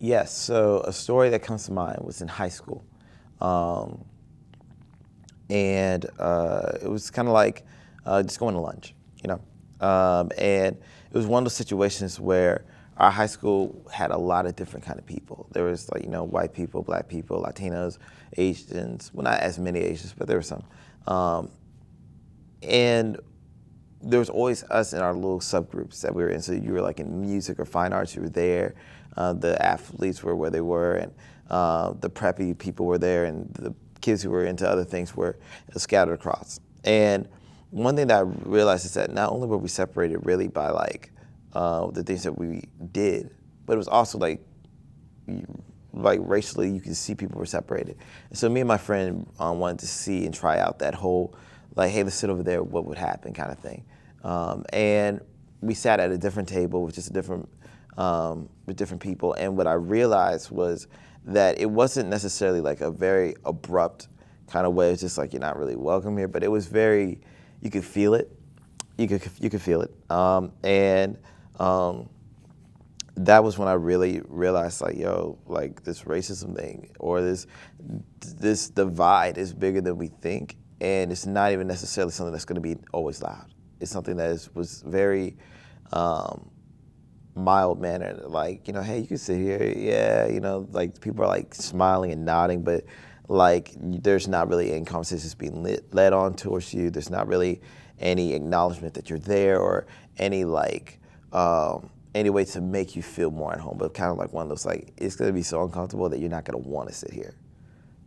Yes, so a story that comes to mind was in high school. Um, and it was kind of like just going to lunch, you know. And it was one of those situations where our high school had a lot of different kind of people. There was like, white people, black people, Latinos, Asians, well, not as many Asians, but there were some. And there was always us in our little subgroups that we were in. So you were like in music or fine arts, you were there. The athletes were where they were, and the preppy people were there, and the kids who were into other things were scattered across. And one thing that I realized is that not only were we separated really by like the things that we did, but it was also like racially, you can see people were separated. And so me and my friend wanted to see and try out that whole, like, hey, let's sit over there, what would happen kind of thing. And we sat at a different table with just a different, with different people. And what I realized was that it wasn't necessarily like a very abrupt kind of way. It's just like, you're not really welcome here, but it was very, you could feel it. You could feel it. That was when I really realized, like, yo, like this racism thing or this divide is bigger than we think, and it's not even necessarily something that's going to be always loud. It's something that was very mild mannered, like, hey, you can sit here, yeah, like people are like smiling and nodding, but like there's not really any conversations being led on towards you. There's not really any acknowledgement that you're there or any like any way to make you feel more at home, but kind of like one of those like, it's gonna be so uncomfortable that you're not gonna want to sit here.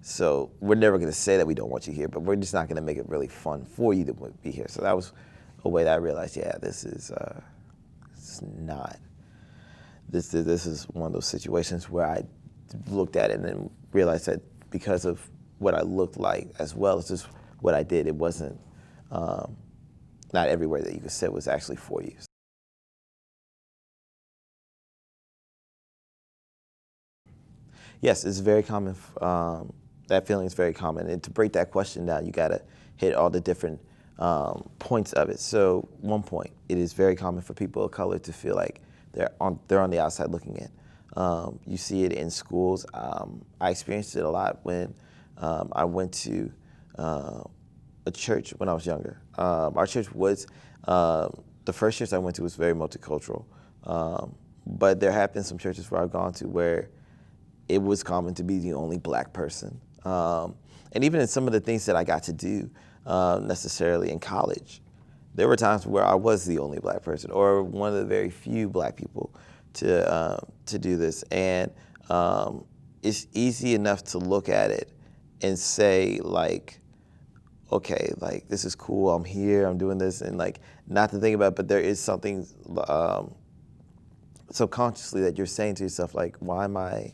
So we're never gonna say that we don't want you here, but we're just not gonna make it really fun for you to be here. So that was a way that I realized, yeah, this is not. This is one of those situations where I looked at it and then realized that because of what I looked like as well as just what I did, it wasn't, not everywhere that you could sit was actually for you. Yes, it's very common. That feeling is very common. And to break that question down, you got to hit all the different points of it. So one point, it is very common for people of color to feel like they're on the outside looking in. You see it in schools. I experienced it a lot when I went to a church when I was younger. Our church was, the first church I went to was very multicultural. But there have been some churches where I've gone to where it was common to be the only black person. And even in some of the things that I got to do necessarily in college, there were times where I was the only black person or one of the very few black people to do this. And it's easy enough to look at it and say, like, okay, like, this is cool, I'm here, I'm doing this, and like, not to think about it, but there is something subconsciously that you're saying to yourself, like, why am I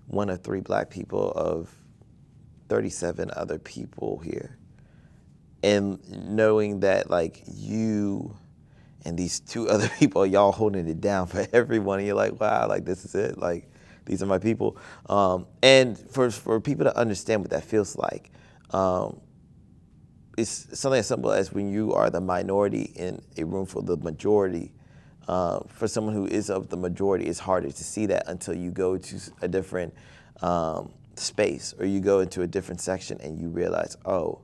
one of 3 black people of 37 other people here? And knowing that, like, you and these 2 other people, y'all holding it down for everyone, and you're like, wow, like, this is it, like, these are my people. And for people to understand what that feels like, it's something as simple as when you are the minority in a room full of the majority. For someone who is of the majority, it's harder to see that until you go to a different space or you go into a different section and you realize, oh,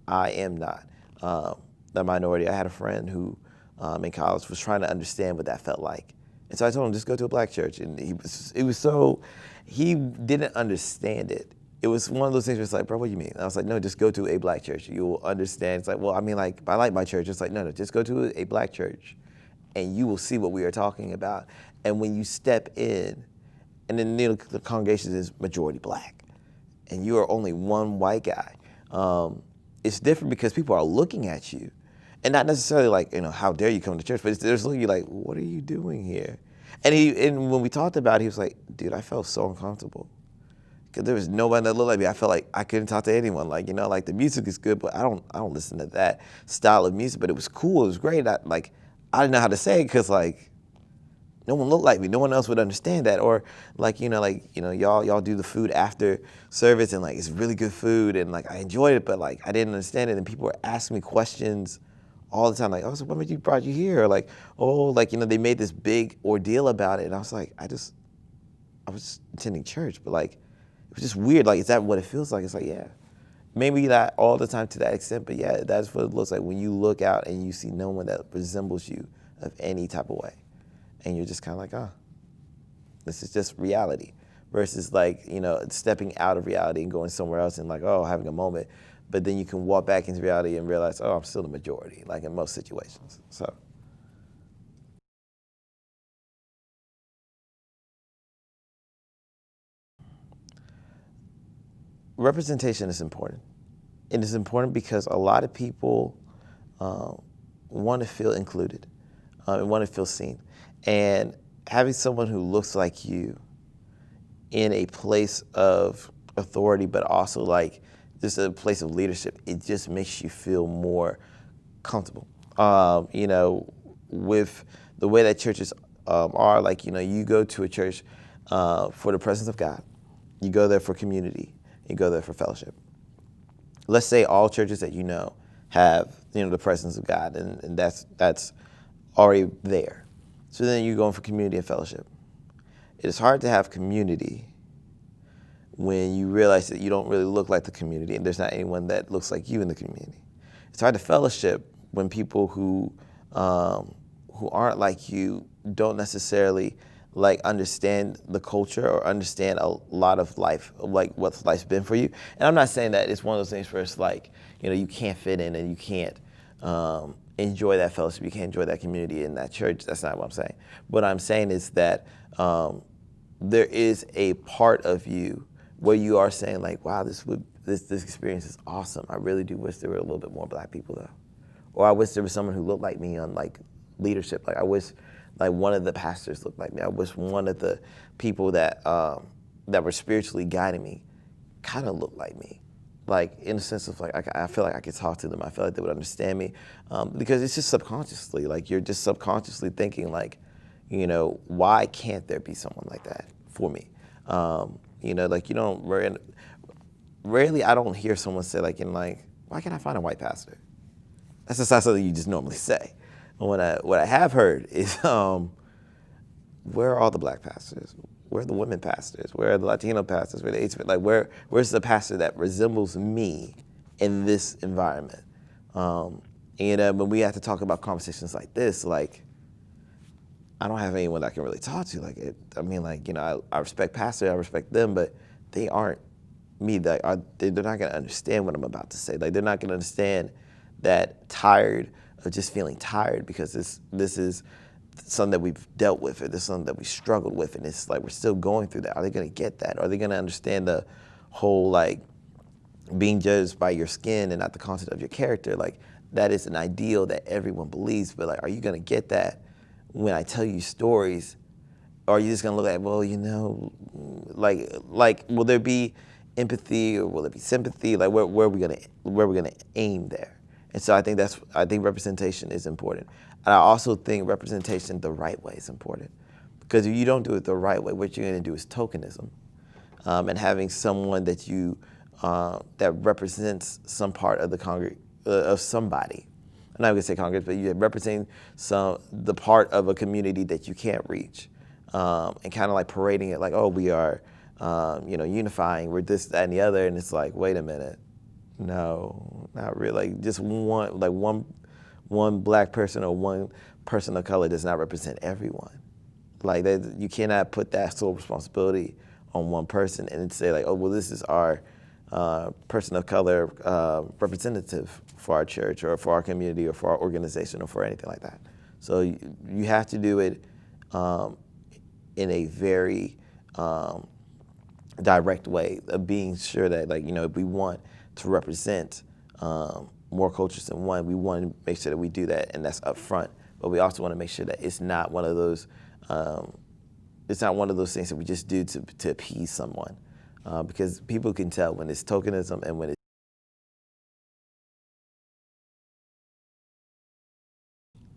I am not the minority. I had a friend who in college was trying to understand what that felt like. And so I told him, just go to a black church. And he didn't understand it. It was one of those things where it's like, bro, what do you mean? And I was like, no, just go to a black church. You will understand. It's like, well, I mean, like, I like my church. It's like, no, just go to a black church and you will see what we are talking about. And when you step in, and then the congregation is majority black, and you are only one white guy, it's different because people are looking at you. And not necessarily like, how dare you come to church, but they're just looking at you like, what are you doing here? And when we talked about it, he was like, dude, I felt so uncomfortable. Because there was nobody that looked like me. I felt like I couldn't talk to anyone. Like, like the music is good, but I don't listen to that style of music. But it was cool, it was great. I didn't know how to say it because like no one looked like me. No one else would understand that. Or y'all do the food after service and like it's really good food and like I enjoyed it, but like I didn't understand it. And people were asking me questions all the time, like, oh, so what brought you here? Or like, oh, like, they made this big ordeal about it. And I was like, I was attending church, but like, it was just weird. Like, is that what it feels like? It's like, yeah. Maybe not all the time to that extent, but yeah, that's what it looks like when you look out and you see no one that resembles you of any type of way. And you're just kind of like, oh, this is just reality. Versus like, stepping out of reality and going somewhere else and like, oh, having a moment. But then you can walk back into reality and realize, oh, I'm still the majority, like in most situations. So. Representation is important. It is important because a lot of people want to feel included and want to feel seen. And having someone who looks like you in a place of authority, but also like just a place of leadership, it just makes you feel more comfortable. With the way that churches are, like, you go to a church for the presence of God. You go there for community. You go there for fellowship. Let's say all churches that have the presence of God, and that's already there. So then you're going for community and fellowship. It is hard to have community when you realize that you don't really look like the community and there's not anyone that looks like you in the community. It's hard to fellowship when people who aren't like you don't necessarily like understand the culture or understand a lot of life, like what life's been for you. And I'm not saying that it's one of those things where it's like, you can't fit in and you can't enjoy that fellowship, you can't enjoy that community in that church. That's not what I'm saying. What I'm saying is that there is a part of you where you are saying like, wow, this experience is awesome. I really do wish there were a little bit more black people though. Or I wish there was someone who looked like me on like leadership. Like I wish like one of the pastors looked like me. I wish one of the people that were spiritually guiding me kind of looked like me. Like in the sense of like, I feel like I could talk to them. I feel like they would understand me because it's just subconsciously, like you're just subconsciously thinking like, why can't there be someone like that for me? Like you don't, rarely I don't hear someone say like, why can't I find a white pastor? That's just not something you just normally say. What I have heard is, where are all the black pastors? Where are the women pastors? Where are the Latino pastors? Where are the Asian? Like where's the pastor that resembles me in this environment? When we have to talk about conversations like this, like I don't have anyone I can really talk to. I respect pastors, I respect them, but they aren't me. They're not gonna understand what I'm about to say. Like they're not gonna understand that tired of just feeling tired because this is something that we've dealt with, or this is something that we struggled with, and it's like we're still going through that. Are they gonna get that? Are they gonna understand the whole like being judged by your skin and not the content of your character? Like that is an ideal that everyone believes, but like, are you gonna get that when I tell you stories? Or are you just gonna look at, well, like will there be empathy or will there be sympathy? Like where are we gonna aim there? And so I think representation is important. And I also think representation the right way is important. Because if you don't do it the right way, what you're gonna do is tokenism. And having someone that that represents some part of of somebody. I'm not gonna say Congress, but you're representing the part of a community that you can't reach. And kind of like parading it like, oh, we are, unifying, we're this, that, and the other. And it's like, wait a minute. No, not really. Like just one black person or one person of color does not represent everyone. Like you cannot put that sole responsibility on one person and say like, oh, well, this is our person of color representative for our church or for our community or for our organization or for anything like that. So you have to do it in a very direct way of being sure that if we want to represent more cultures than one, we want to make sure that we do that, and that's up front. But we also want to make sure that it's not one of those things that we just do to appease someone, because people can tell when it's tokenism and when it's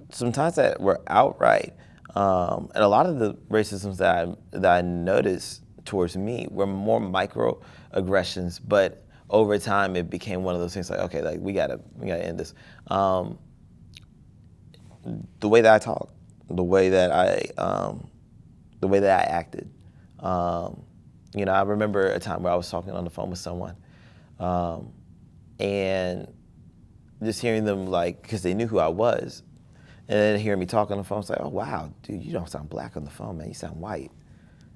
sometimes that we're outright, and a lot of the racisms that I noticed towards me were more microaggressions, but over time it became one of those things like, okay, like we gotta end this. The way that I talk, the way that I acted, You know, I remember a time where I was talking on the phone with someone, and just hearing them, like, because they knew who I was, and then hearing me talk on the phone, it's like, oh, wow, dude, you don't sound black on the phone, man. You sound white.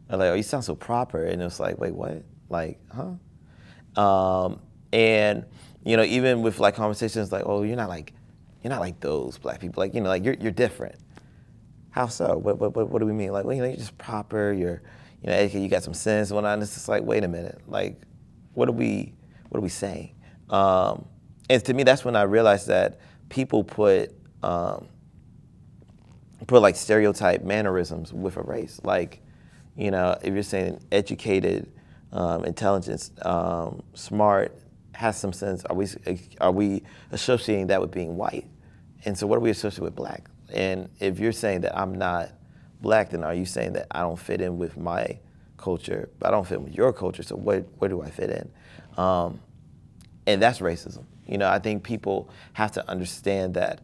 I'm like, oh, you sound so proper. And it was like, wait, what? Like, huh? And, you know, even with like conversations like, oh, you're not like those black people. Like, you know, like you're different. How so? What do we mean? Like, well, you know, you're just proper. You're, you know, educated, you got some sense and whatnot. And it's just like, wait a minute. Like, what are we saying? And to me, that's when I realized that people put like stereotype mannerisms with a race. Like, you know, if you're saying educated, intelligence, smart, has some sense, are we associating that with being white? And so what are we associating with black? And if you're saying that I'm not black, then are you saying that I don't fit in with my culture, but I don't fit in with your culture, so where do I fit in? And that's racism. You know, I think people have to understand that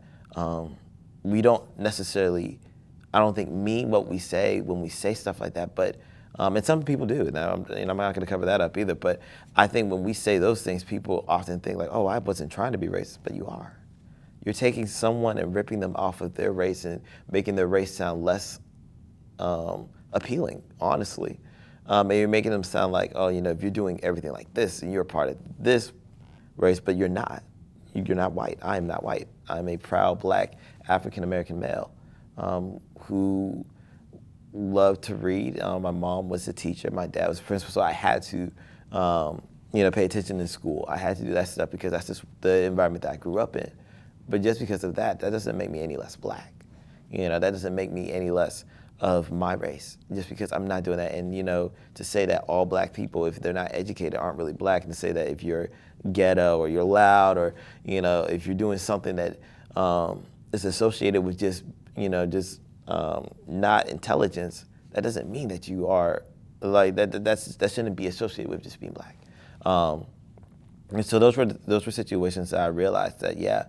we don't necessarily, I don't think, mean what we say when we say stuff like that, but, and some people do. Now, I'm not going to cover that up either, but I think when we say those things, people often think like, oh, I wasn't trying to be racist, but you are. You're taking someone and ripping them off of their race and making their race sound less appealing, honestly. And you're making them sound like, oh, you know, if you're doing everything like this and you're a part of this race, but you're not. You're not white. I am not white. I'm a proud black African-American male who loved to read. My mom was a teacher. My dad was a principal, so I had to, you know, pay attention in school. I had to do that stuff because that's just the environment that I grew up in. But just because of that, that doesn't make me any less black. You know, that doesn't make me any less of my race, just because I'm not doing that. And, you know, to say that all black people, if they're not educated, aren't really black, and to say that if you're ghetto or you're loud or, you know, if you're doing something that is associated with just, you know, just not intelligence, that doesn't mean that you are, like, that shouldn't be associated with just being black. And so those were situations that I realized that, yeah,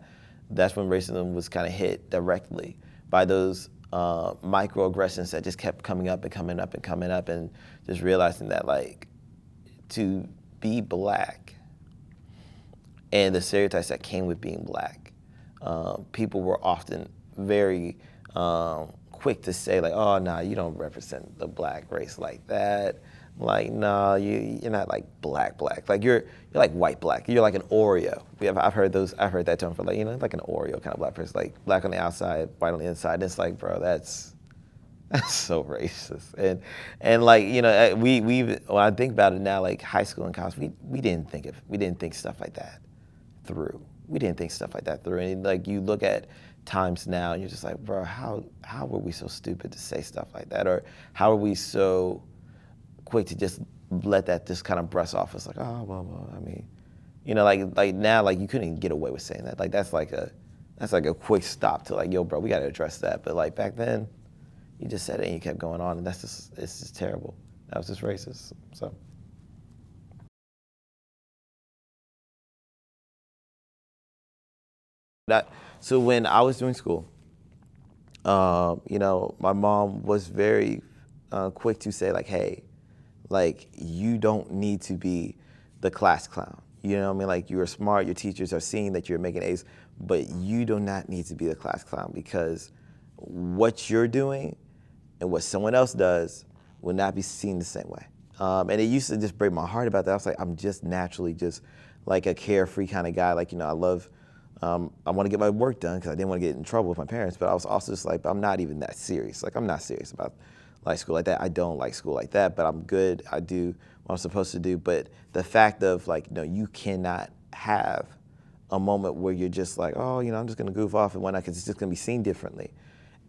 that's when racism was kind of hit directly by those microaggressions that just kept coming up and coming up and coming up, and just realizing that, like, to be black and the stereotypes that came with being black, people were often very quick to say, like, oh, nah, you don't represent the black race like that. Like, no, you're not like black. Like you're like white black. You're like an Oreo. I've heard that term for, like, you know, like an Oreo kind of black person, like black on the outside, white on the inside. And it's like, bro, that's so racist. And like, you know, when I think about it now, like high school and college, we didn't think stuff like that through. We didn't think stuff like that through. And like, you look at times now and you're just like, bro, how were we so stupid to say stuff like that? Or how are we so quick to just let that just kind of brush off? It's like, oh, well, I mean, you know, like now, like, you couldn't even get away with saying that. Like, that's like a quick stop to, like, yo, bro, we got to address that. But like back then, you just said it and you kept going on, and it's just terrible. That was just racist. So when I was doing school, you know, my mom was very quick to say, like, hey, like, you don't need to be the class clown. You know what I mean? Like, you're smart, your teachers are seeing that you're making A's, but you do not need to be the class clown, because what you're doing and what someone else does will not be seen the same way. And it used to just break my heart about that. I was like, I'm just naturally just like a carefree kind of guy. Like, you know, I love, I want to get my work done because I didn't want to get in trouble with my parents, but I was also just like, I'm not even that serious. Like, I'm not serious about like school like that. I don't like school like that, but I'm good. I do what I'm supposed to do. But the fact of, like, no, you cannot have a moment where you're just like, oh, you know, I'm just going to goof off and whatnot because it's just going to be seen differently.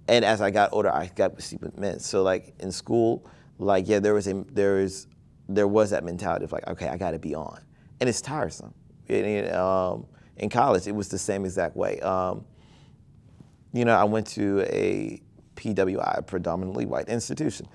And as I got older, I got to see what it meant. So, like, in school, like, yeah, there was that mentality of, like, okay, I got to be on. And it's tiresome. In college, it was the same exact way. You know, I went to a PWI, predominantly white institution.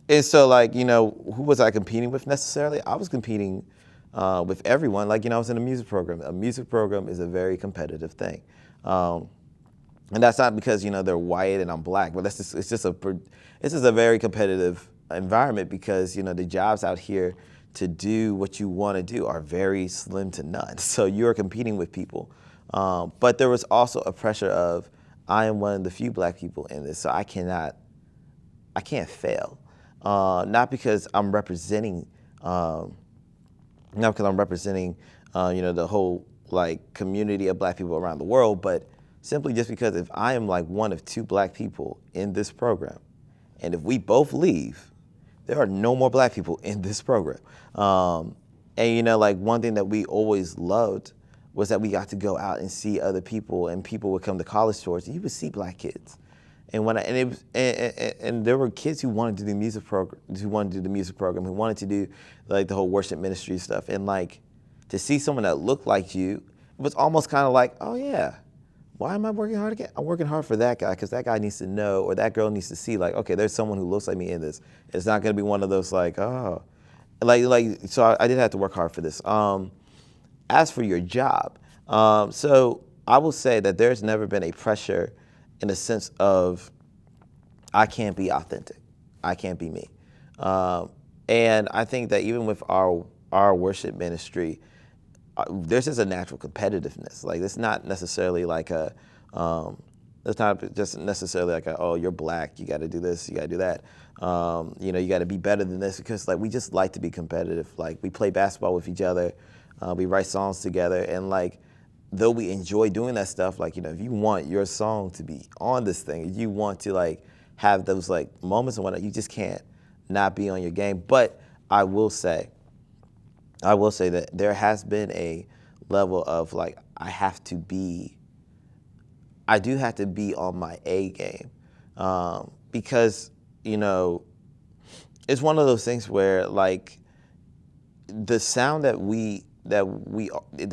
And so, like, you know, who was I competing with necessarily? I was competing with everyone. Like, you know, I was in a music program. A music program is a very competitive thing. And that's not because, you know, they're white and I'm black, but it's just a very competitive environment because the jobs out here to do what you want to do are very slim to none. So you're competing with people. But there was also a pressure of I am one of the few black people in this, so I can't fail. Not because I'm representing, the whole like community of black people around the world, but simply just because if I am like one of two black people in this program, and if we both leave, there are no more black people in this program. And like one thing that we always loved was that we got to go out and see other people, and people would come to college stores, and you would see black kids. And and there were kids who wanted to do music program, who wanted to do like the whole worship ministry stuff, and like to see someone that looked like you was almost kind of like, oh yeah, why am I working hard again? I'm working hard for that guy because that guy needs to know, or that girl needs to see, like, okay, there's someone who looks like me in this. It's not going to be one of those like, oh, so I did have to work hard for this. As for your job, so I will say that there's never been a pressure in the sense of I can't be authentic, I can't be me, and I think that even with our worship ministry, there's just a natural competitiveness. Like it's not necessarily like it's not just necessarily like oh, you're black, you got to do this, you got to do that. You got to be better than this, because like we just like to be competitive. Like we play basketball with each other, we write songs together, and like though we enjoy doing that stuff, like if you want your song to be on this thing, you want to like have those like moments and whatnot, you just can't not be on your game. But I will say that there has been a level of like I do have to be on my A game, because it's one of those things where like the sound that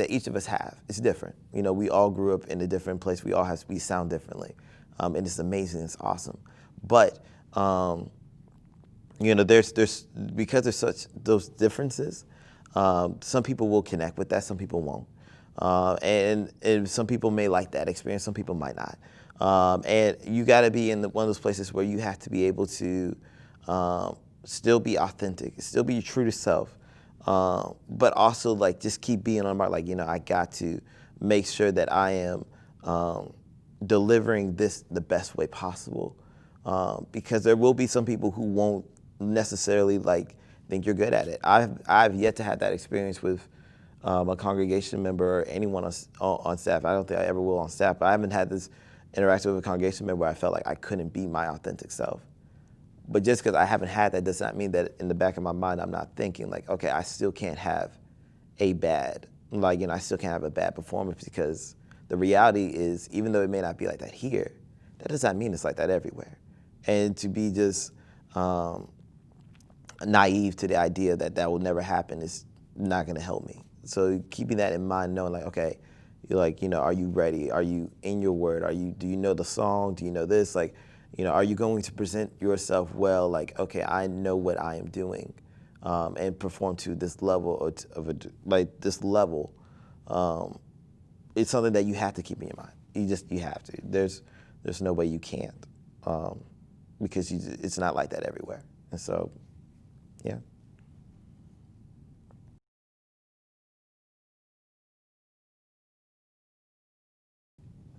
each of us have is different. We all grew up in a different place. We sound differently, and it's amazing. It's awesome, but there's because there's such those differences. Some people will connect with that, some people won't. And some people may like that experience, some people might not. And you got to be in one of those places where you have to be able to still be authentic, still be true to self, but also like just keep being on my, like, I got to make sure that I am delivering this the best way possible. Because there will be some people who won't necessarily like think you're good at it. I've yet to have that experience with a congregation member or anyone on staff. I don't think I ever will on staff, but I haven't had this interaction with a congregation member where I felt like I couldn't be my authentic self. But just because I haven't had that does not mean that in the back of my mind I'm not thinking like, okay, I still can't have a bad, I still can't have a bad performance, because the reality is, even though it may not be like that here, that does not mean it's like that everywhere. And to be just naive to the idea that will never happen is not going to help me. So keeping that in mind, knowing like, okay, you're like, are you ready? Are you in your word? Do you know the song? Do you know this? Like, are you going to present yourself well? Like, okay, I know what I am doing, and perform to this level this level. It's something that you have to keep in your mind. You have to. There's no way you can't, because it's not like that everywhere. And so, yeah.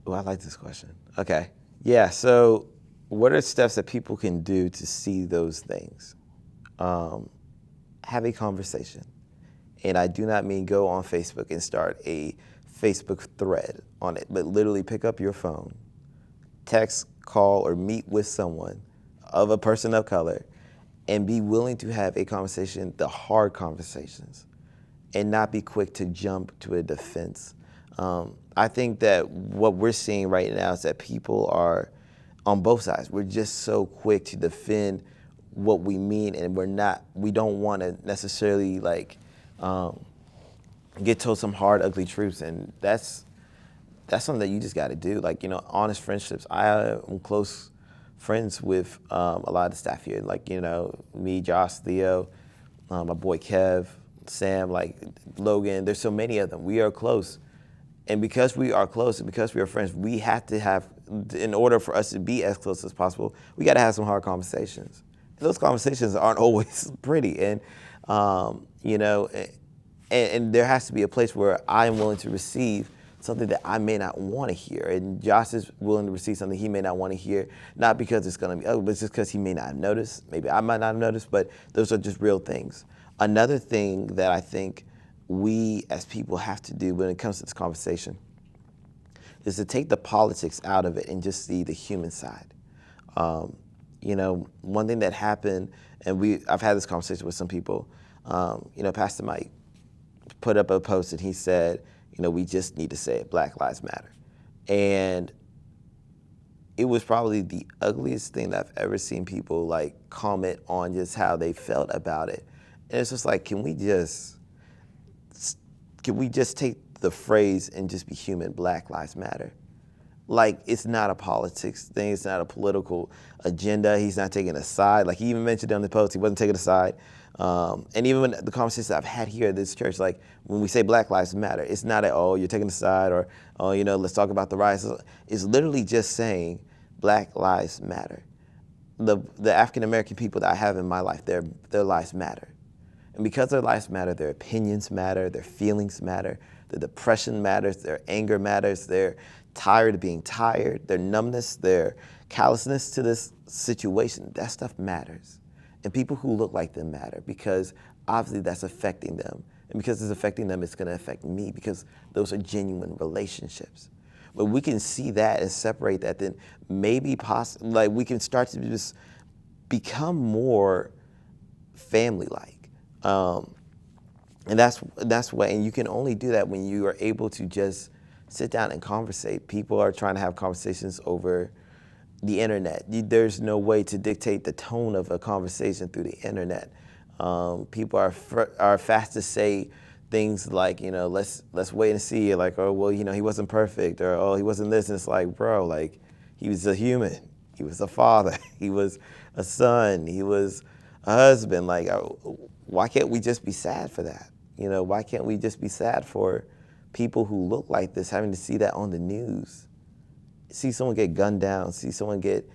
Oh, I like this question. Okay. Yeah, so what are steps that people can do to see those things? Have a conversation. And I do not mean go on Facebook and start a Facebook thread on it, but literally pick up your phone, text, call, or meet with someone of a person of color, and be willing to have a conversation, the hard conversations, and not be quick to jump to a defense. I think that what we're seeing right now is that people are on both sides. We're just so quick to defend what we mean, and we don't want to necessarily like get told some hard, ugly truths, and that's something that you just got to do. Like, honest friendships. I am close friends with a lot of the staff here. Like, me, Josh, Theo, my boy Kev, Sam, like Logan. There's so many of them. We are close. And because we are close and because we are friends, we have to have, in order for us to be as close as possible, we got to have some hard conversations. those conversations aren't always pretty. And, you know, and there has to be a place where I am willing to receive something that I may not want to hear. And Josh is willing to receive something he may not want to hear, not because it's going to be ugly, but just because he may not have noticed. Maybe I might not have noticed, but those are just real things. Another thing that I think we as people have to do when it comes to this conversation is to take the politics out of it and just see the human side. You know, one thing that happened, and I've had this conversation with some people, you know, Pastor Mike put up a post and he said, you know, we just need to say it, Black Lives Matter. And it was probably the ugliest thing that I've ever seen people like comment on just how they felt about it. And it's just like, can we just take the phrase and just be human, Black Lives Matter? Like, it's not a politics thing, it's not a political agenda, he's not taking a side. Like, he even mentioned on the post, he wasn't taking a side. And even when the conversations I've had here at this church, like, when we say Black Lives Matter, it's not at, oh, you're taking a side, or, oh, you know, let's talk about the riots. It's literally just saying Black Lives Matter. The African-American people that I have in my life, their lives matter. And because their lives matter, their opinions matter, their feelings matter, their depression matters, their anger matters, their tired of being tired, their numbness, their callousness to this situation, that stuff matters. And people who look like them matter because obviously that's affecting them. And because it's affecting them, it's gonna affect me because those are genuine relationships. But we can see that and separate that, then maybe like we can start to just become more family-like. And that's what, and you can only do that when you are able to just sit down and conversate. People are trying to have conversations over the internet. There's no way to dictate the tone of a conversation through the internet. People are fast to say things like, you know, let's wait and see. Like, oh, well, you know, he wasn't perfect, or oh, he wasn't this. And it's like, bro, like, he was a human. He was a father. He was a son. He was a husband. Like, why can't we just be sad for that? You know, why can't we just be sad for people who look like this, having to see that on the news? See someone get gunned down, see someone get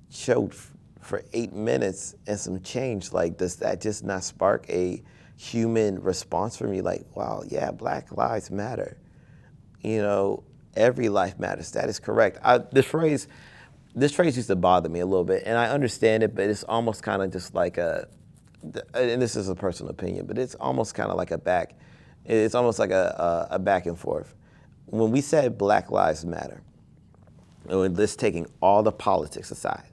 choked for 8 minutes and some change. Like, does that just not spark a human response for me? Like, wow, yeah, Black Lives Matter. You know, every life matters. That is correct. This phrase used to bother me a little bit, and I understand it, but it's almost kind of just like and this is a personal opinion, but it's almost kind of like it's almost like a back and forth. When we said Black Lives Matter, and let's taking all the politics aside,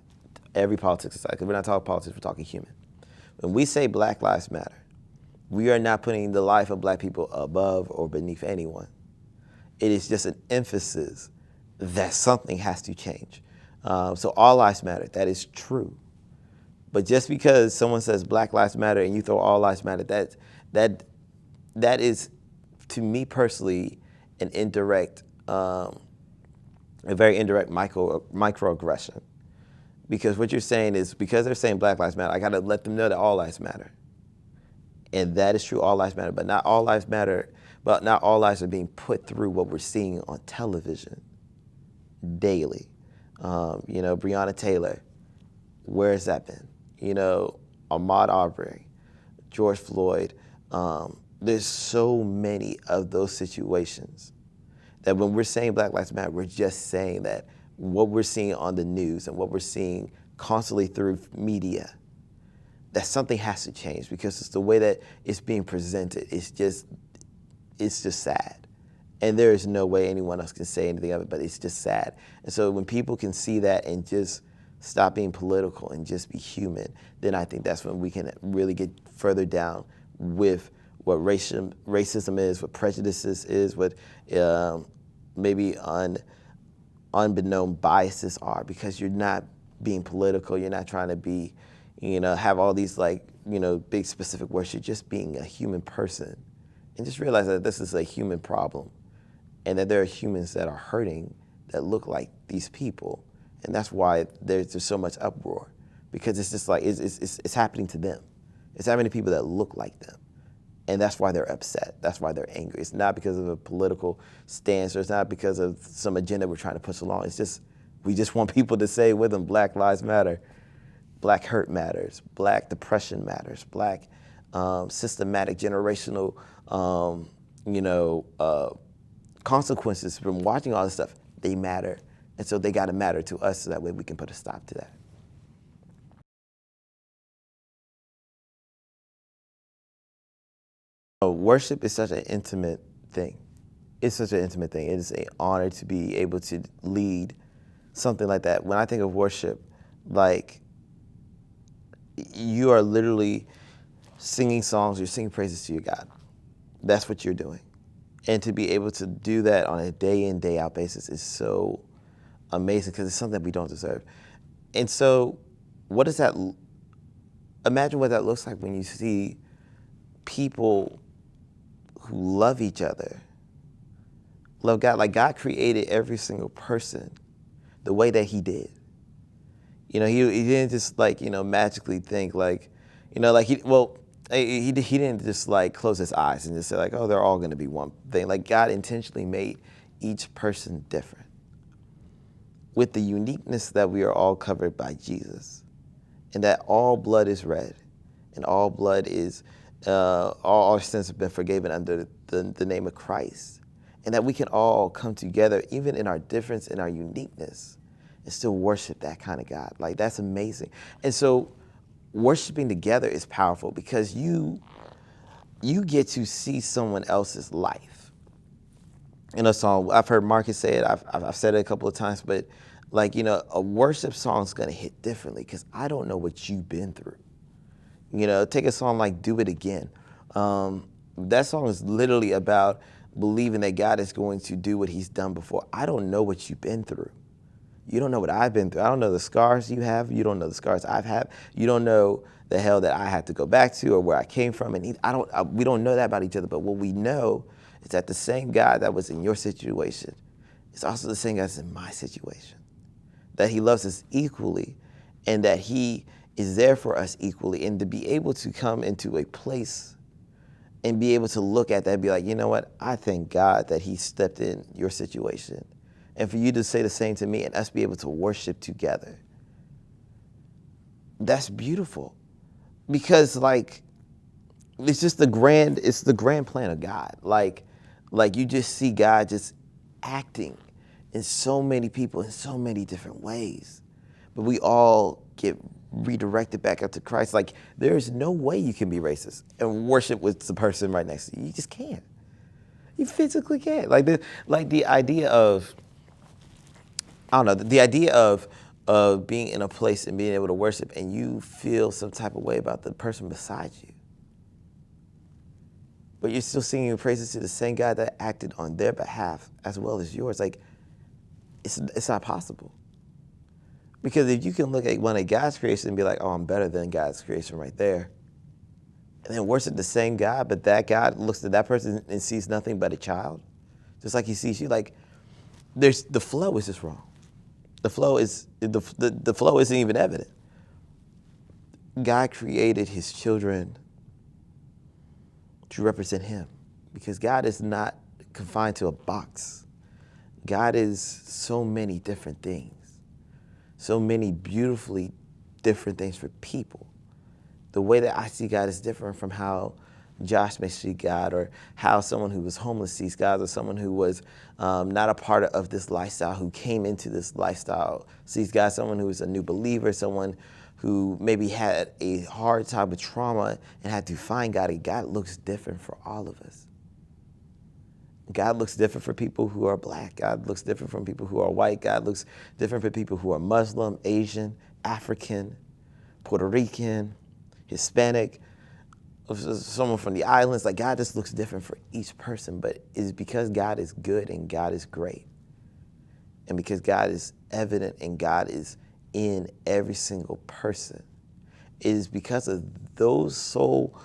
every politics aside, because we're not talking politics, we're talking human. When we say Black Lives Matter, we are not putting the life of black people above or beneath anyone. It is just an emphasis that something has to change. So all lives matter, that is true. But just because someone says Black Lives Matter and you throw all lives matter, that is, to me personally, an indirect, a very indirect microaggression. Because what you're saying is, because they're saying Black Lives Matter, I gotta let them know that all lives matter. And that is true, all lives matter, but not all lives matter, but not all lives are being put through what we're seeing on television daily. You know, Breonna Taylor, where has that been? You know, Ahmaud Arbery, George Floyd. There's so many of those situations that when we're saying Black Lives Matter, we're just saying that what we're seeing on the news and what we're seeing constantly through media, that something has to change because it's the way that it's being presented. It's just sad. And there is no way anyone else can say anything of it, but it's just sad. And so when people can see that and just stop being political and just be human, then I think that's when we can really get further down with what racism is, what prejudices is, what maybe unbeknown biases are, because you're not being political, you're not trying to be, you know, have all these like, you know, big specific words, you're just being a human person. And just realize that this is a human problem and that there are humans that are hurting that look like these people. And that's why there's so much uproar, because it's just like, it's happening to them. It's happening to people that look like them. And that's why they're upset. That's why they're angry. It's not because of a political stance, or it's not because of some agenda we're trying to push along. It's just, we just want people to say with them, Black Lives Matter. Black hurt matters. Black depression matters. Black systematic generational, you know, consequences from watching all this stuff, they matter. And so they got to matter to us so that way we can put a stop to that. Worship is such an intimate thing. It's such an intimate thing. It is an honor to be able to lead something like that. When I think of worship, like, you are literally singing songs, you're singing praises to your God. That's what you're doing. And to be able to do that on a day in, day out basis is so amazing because it's something that we don't deserve. And so what does that, imagine what that looks like when you see people who love each other, love God. Like, God created every single person the way that he did. You know, he didn't just, like, you know, magically think, like, you know, like, he didn't just, like, close his eyes and just say, like, oh, they're all going to be one thing. Like, God intentionally made each person different with the uniqueness that we are all covered by Jesus, and that all blood is red, and all blood is, all our sins have been forgiven under the name of Christ, and that we can all come together, even in our difference, in our uniqueness, and still worship that kind of God. Like, that's amazing. And so worshiping together is powerful because you get to see someone else's life. In a song, I've heard Marcus say it, I've said it a couple of times, but, like, you know, a worship song is gonna hit differently because I don't know what you've been through. You know, take a song like Do It Again. That song is literally about believing that God is going to do what he's done before. I don't know what you've been through. You don't know what I've been through. I don't know the scars you have. You don't know the scars I've had. You don't know the hell that I had to go back to or where I came from. And we don't know that about each other. But what we know is that the same God that was in your situation is also the same God that's in my situation. That he loves us equally and that he is there for us equally. And to be able to come into a place and be able to look at that and be like, you know what? I thank God that he stepped in your situation. And for you to say the same to me and us be able to worship together. That's beautiful. Because, like, it's just the grand plan of God. Like you just see God just acting in so many people in so many different ways. But we all get redirected back up to Christ. Like, there's no way you can be racist and worship with the person right next to you. You just can't. You physically can't. Like the idea of, I don't know, the idea of being in a place and being able to worship and you feel some type of way about the person beside you. But you're still singing praises to the same God that acted on their behalf as well as yours. Like, it's not possible. Because if you can look at one of God's creation and be like, oh, I'm better than God's creation right there, and then worship the same God, but that God looks at that person and sees nothing but a child, just like he sees you, like, the flow is just wrong. The flow isn't even evident. God created his children to represent him because God is not confined to a box. God is so many different things, so many beautifully different things for people. The way that I see God is different from how Josh may see God, or how someone who was homeless sees God, or someone who was not a part of this lifestyle, who came into this lifestyle, sees God, someone who is a new believer, someone who maybe had a hard time with trauma and had to find God. And God looks different for all of us. God looks different for people who are black. God looks different from people who are white. God looks different for people who are Muslim, Asian, African, Puerto Rican, Hispanic, someone from the islands. Like, God just looks different for each person, but it's because God is good and God is great. And because God is evident and God is in every single person. It is because of those soul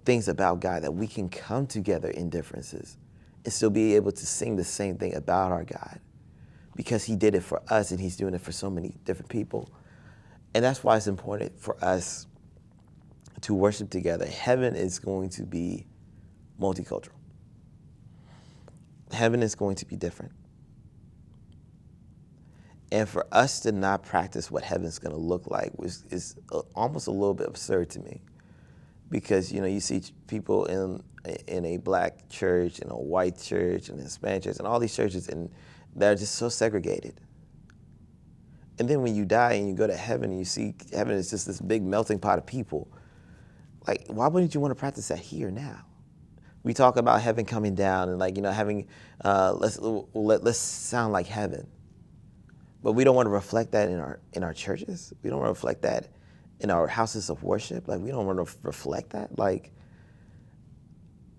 things about God that we can come together in differences and still be able to sing the same thing about our God, because he did it for us and he's doing it for so many different people. And that's why it's important for us to worship together. Heaven is going to be multicultural. Heaven is going to be different. And for us to not practice what heaven's going to look like is almost a little bit absurd to me. Because, you see people in a black church, in a white church, and a Hispanic church, and all these churches, and they're just so segregated. And then when you die and you go to heaven and you see heaven is just this big melting pot of people, like, why wouldn't you want to practice that here now? We talk about heaven coming down and having, let's sound like heaven. But we don't want to reflect that in our churches. We don't want to reflect that in our houses of worship. Like, we don't want to reflect that. Like,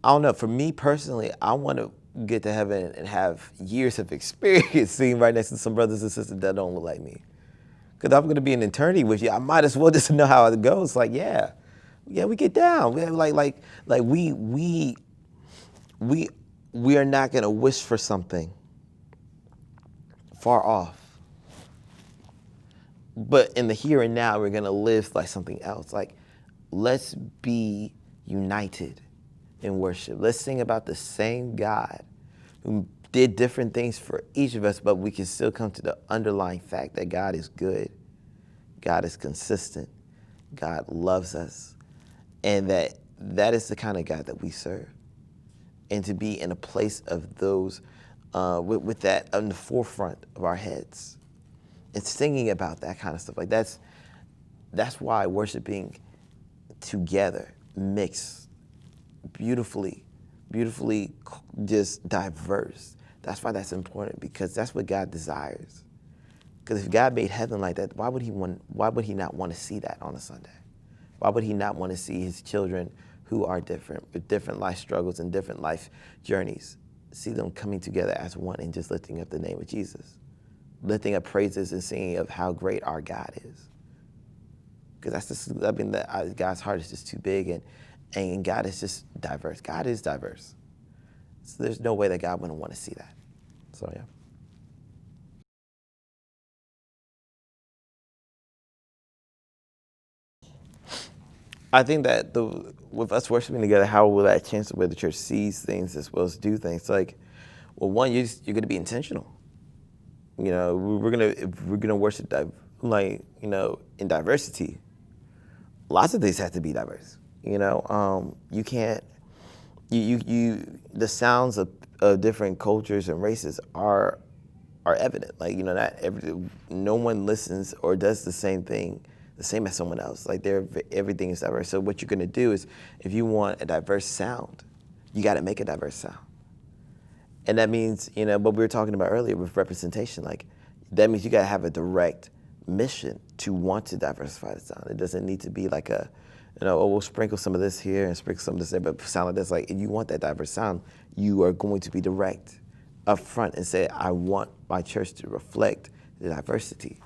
I don't know. For me personally, I want to get to heaven and have years of experience sitting right next to some brothers and sisters that don't look like me. Because I'm going to be in eternity with you. I might as well just know how it goes. Like, yeah, we get down. We are not going to wish for something far off. But in the here and now, we're going to live like something else. Like, let's be united in worship. Let's sing about the same God who did different things for each of us, but we can still come to the underlying fact that God is good, God is consistent, God loves us, and that is the kind of God that we serve. And to be in a place of those, with that on the forefront of our heads, and singing about that kind of stuff. Like, that's why worshiping together, mixed, beautifully just diverse. That's why that's important, because that's what God desires. Because if God made heaven like that, why would he not want to see that on a Sunday? Why would he not want to see his children who are different, with different life struggles and different life journeys, see them coming together as one and just lifting up the name of Jesus? Lifting up praises and singing of how great our God is. Because that's just, God's heart is just too big, and God is just diverse. God is diverse. So there's no way that God wouldn't want to see that. So, yeah. I think that with us worshiping together, how will that change the way the church sees things as well as do things? Like, well, one, you're going to be intentional. We're gonna worship in diversity. Lots of things have to be diverse. You can't. The sounds of different cultures and races are evident. Like, no one listens or does the same thing the same as someone else. Like, everything is diverse. So what you're gonna do is, if you want a diverse sound, you got to make a diverse sound. And that means, what we were talking about earlier with representation, like, that means you got to have a direct mission to want to diversify the sound. It doesn't need to be like we'll sprinkle some of this here and sprinkle some of this there, but sound like this. Like, if you want that diverse sound, you are going to be direct up front and say, I want my church to reflect the diversity.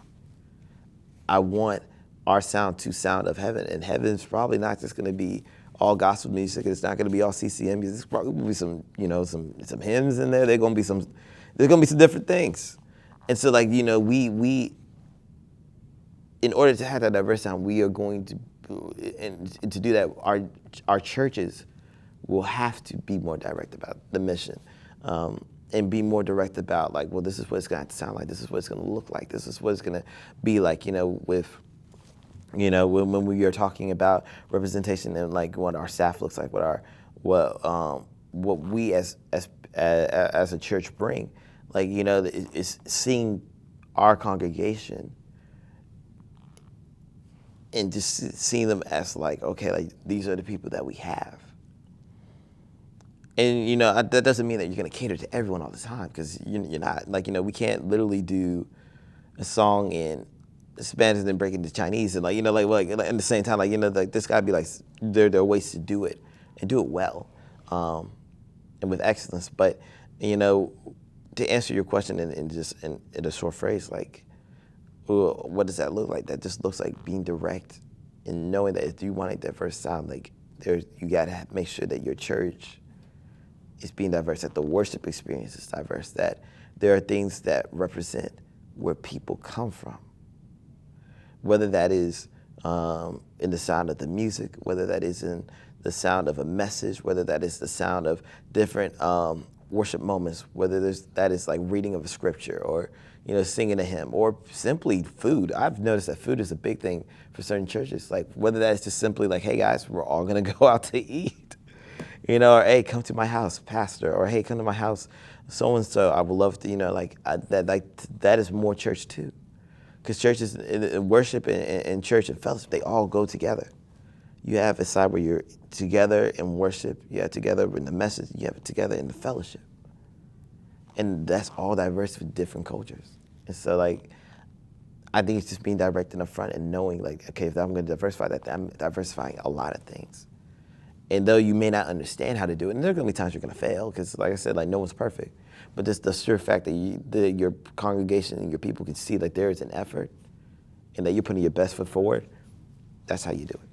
I want our sound to sound of heaven, and heaven's probably not just going to be all gospel music. It's not going to be all CCM music. There's probably going to be some hymns in there. There's going to be some different things. And so, like, we in order to have that diverse sound, we are going to, and to do that, our churches will have to be more direct about the mission, and be more direct about, like, well, this is what it's going to sound like. This is what it's going to look like. This is what it's going to be like. When we are talking about representation and, like, what our staff looks like, what we as a church bring, like, is seeing our congregation and just seeing them as, like, okay, like, these are the people that we have. And, that doesn't mean that you're going to cater to everyone all the time, because you're not. Like, we can't literally do a song in Spanish and then break into Chinese, and, like, at the same time, like, this gotta be, like, there are ways to do it and do it well, and with excellence. But, to answer your question in a short phrase, like, well, what does that look like? That just looks like being direct and knowing that if you want a diverse sound, like, you gotta make sure that your church is being diverse, that the worship experience is diverse, that there are things that represent where people come from. Whether that is in the sound of the music, whether that is in the sound of a message, whether that is the sound of different worship moments, whether that is like reading of a scripture or, singing a hymn or simply food. I've noticed that food is a big thing for certain churches. Like whether that is just simply like, hey guys, we're all gonna go out to eat, or hey, come to my house, pastor, or hey, come to my house, so and so. I would love to, that is more church too, because churches, in worship and church and fellowship, they all go together. You have a side where you're together in worship, you have together in the message, you have it together in the fellowship. And that's all diverse with different cultures. And so like, I think it's just being direct in the front and knowing like, okay, if I'm gonna diversify that, I'm diversifying a lot of things. And though you may not understand how to do it, and there are gonna be times you're gonna fail, because like I said, like no one's perfect. But just the sheer fact that your congregation and your people can see that there is an effort and that you're putting your best foot forward, that's how you do it.